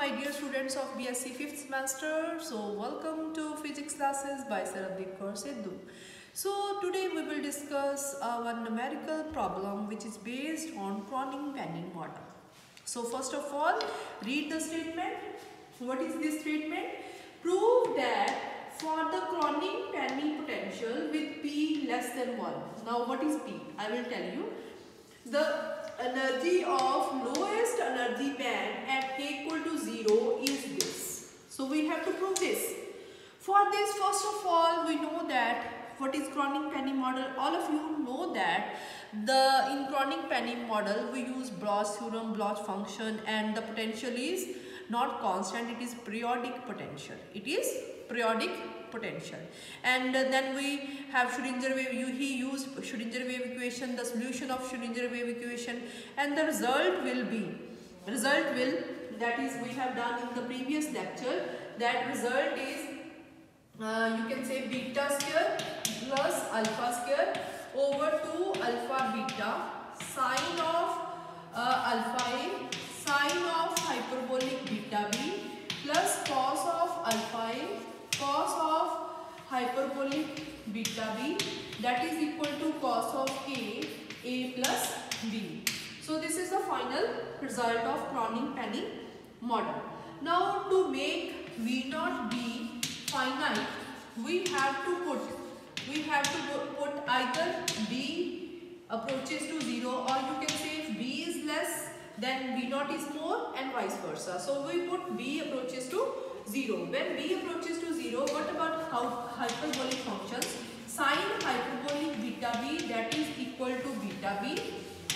my dear students of BSc 5th semester. So welcome to physics classes by Sarabdeep Kaur Sidhu. So today we will discuss one numerical problem which is based on Cronin-Penny model. So first of all, read the statement. What is this statement? Prove that for the Cronin-Penny potential with P less than 1. Now what is P? I will tell you. The energy of lowest energy band at k equal to 0 is this. So we have to prove this. For this, first of all, we know that what is Cronin-Penny model. All of you know that in Cronin-Penny model we use Bloch theorem, Bloch function, and the potential is not constant, it is periodic potential. It is periodic potential. And then we have Schrödinger wave. He used Schrödinger wave equation, the solution of Schrödinger wave equation, and the result will, that is we have done in the previous lecture, that result is you can say beta square plus alpha square over 2 alpha beta sine of alpha a sine of hyperbolic beta b plus cos of alpha a cos of hyperbolic beta b, that is equal to cos of a plus b. So this is the final result of Cronin-Penny model. Now to make V naught be finite, we have to put either b approaches to 0, or you can say if b is less then V naught is more, and vice versa. So we put b approaches to 0. When b approaches to 0, what about hyperbolic functions? Sine hyperbolic beta b, that is equal to beta b,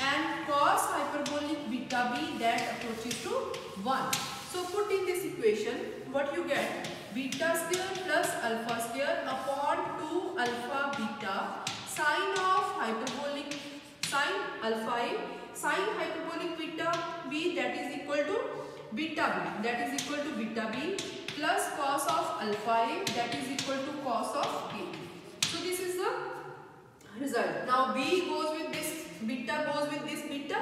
and cos hyperbolic beta b, that approaches to 1. So put in this equation, what you get? Beta square plus alpha square upon 2 alpha beta sine of hyperbolic sine alpha a sine hyperbolic beta b, that is equal to beta b, that is equal to beta b, plus cos of alpha a, that is equal to cos of a. So this is the result. Now b goes with this, beta goes with this beta.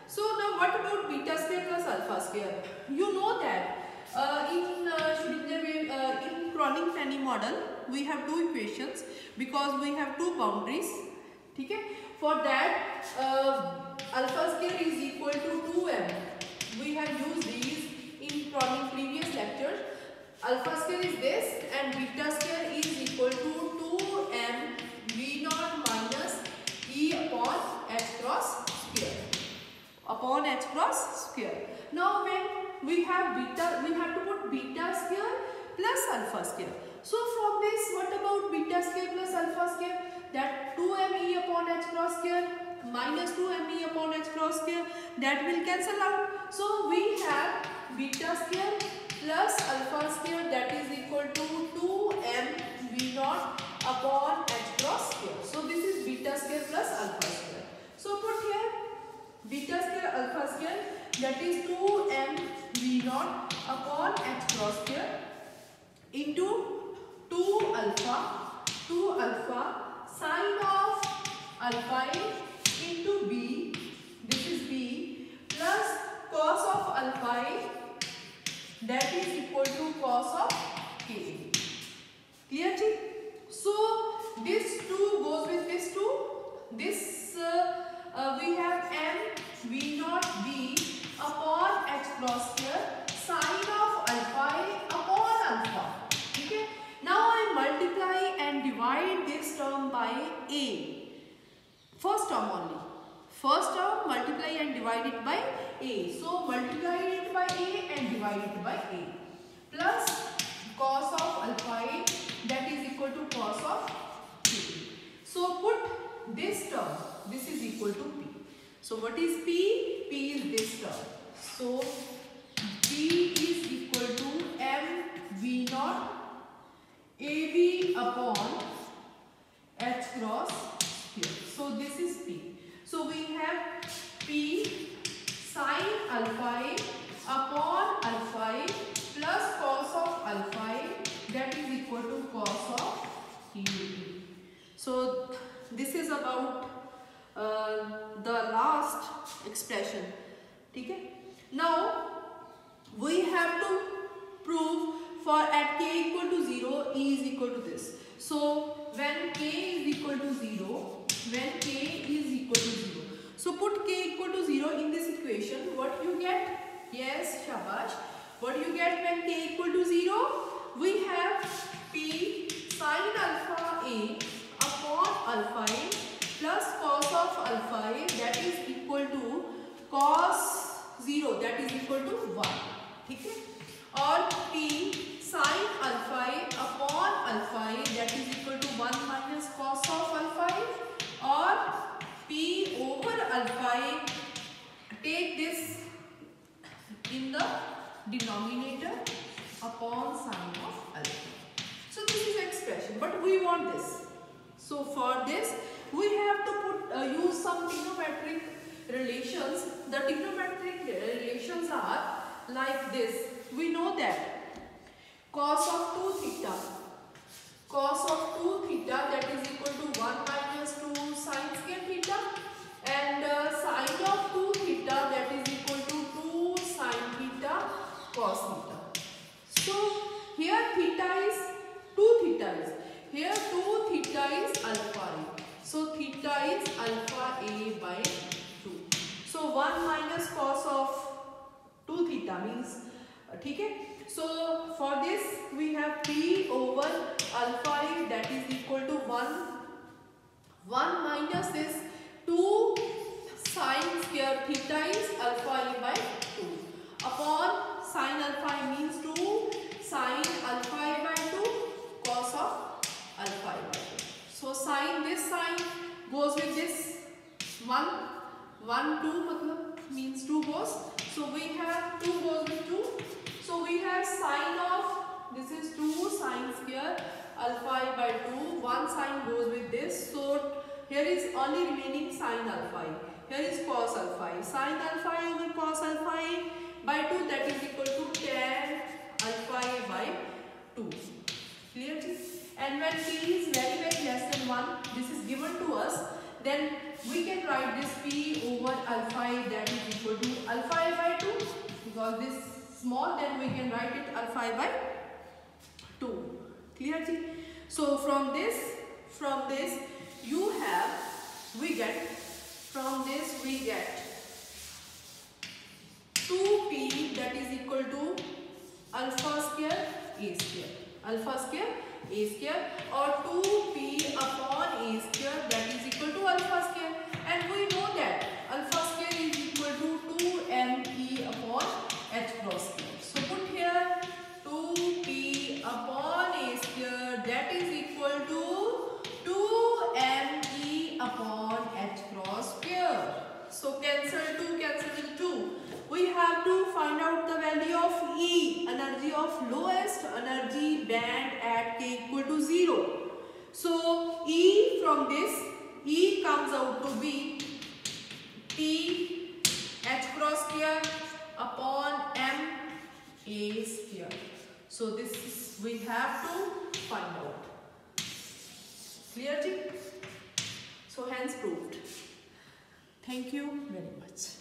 So now what about beta square plus alpha square? You know that in Schrödinger wave, in Cronin-Penny model we have two equations because we have two boundaries. Okay? For that alpha square is equal to 2m. We have used these in Cronin previous lectures. Alpha square is this and beta square is equal to 2m V naught minus E upon h cross square. Upon h cross square. Now when we have beta, we have to put beta square plus alpha square. So from this, what about beta square plus alpha square? That 2me upon h cross square minus 2me upon h cross square, that will cancel out. So we have beta square plus alpha square, that is equal to 2m V naught upon h cross square. So this is beta square plus alpha square. So put here beta square alpha square, that is 2m V naught upon h cross square into 2 alpha sine of alpha a into b, this is b, plus cos of alpha a, that is equal to cos of k. Clear? So this 2 goes with this 2. This we have m V naught b upon h cross square sine of alpha a upon alpha. Okay? Now I multiply and divide this term by a. First term only. First term multiply and divide it by a. So multiply it by a and divide it by a. Plus cos of alpha a, that is equal to cos of p. So put this term, this is equal to p. So what is p? P is this term. So p is equal to m V naught AB upon h cross square. So this is p. So we have p sine alpha a upon alpha a plus cos of alpha a, that is equal to cos of p. So this is about the last expression. Okay? Now we have to prove for at k equal to 0, E is equal to this. So when k is equal to 0, when k is equal to 0. So put k equal to 0 in this equation. What you get? Yes, shabash. What you get when k equal to 0? We have p sin alpha a upon alpha a plus cos of alpha a, that is equal to cos 0, that is equal to 1. ठीक है? और p sin alpha a upon alpha a, that is equal to 1 minus cos of alpha a, और p over alpha a, take this in the denominator upon sin of alpha. So this is expression, but we want this. So for this we have to put use some trigonometric relations. The trigonometric relations are like this. We know that cos of 2 theta, that is equal to 1 minus 2 sin square theta, and sin of 2 theta, that is equal to 2 sin theta cos theta. So here theta is 2 theta is, here 2 theta is alpha a. So theta is alpha a by 2. So 1 minus cos of 2 theta means, ठीक है? So for this we have p over alpha a, that is equal to 1 minus this 2 sin square theta is alpha a by 2 upon sin alpha a means 2 sin alpha a by 2 cos of alpha a by 2. So sin, this sign goes with this 1 2 मतलब means 2 goes. So we have 2 goes with 2. So we have sin of, this is 2 sin square alpha a by 2. 1 sin goes with this. So here is only remaining sin alpha a. Here is cos alpha a. Sin alpha a over cos alpha a by 2, that is equal to tan alpha a by 2. Clear? And when p is very less than 1, this is given to us, then we can write this p over alpha a, that is equal to alpha a by 2. Because this small, then we can write it alpha a by 2. Clear? So from this you have, we get 2p, that is equal to alpha square a square, or 2p upon a square, that is equal to alpha square. And we know that alpha square is equal to 2me upon h cross square. So put here 2p upon a square, that is equal to 2me upon h cross square. So cancel 2, cancel with 2. We have to find out the value of E, energy of lowest energy band at k equal to 0. So E, from this, E comes out to be T h cross square upon m a square. So this is, we have to find out. Clear? So hence proved. Thank you very much.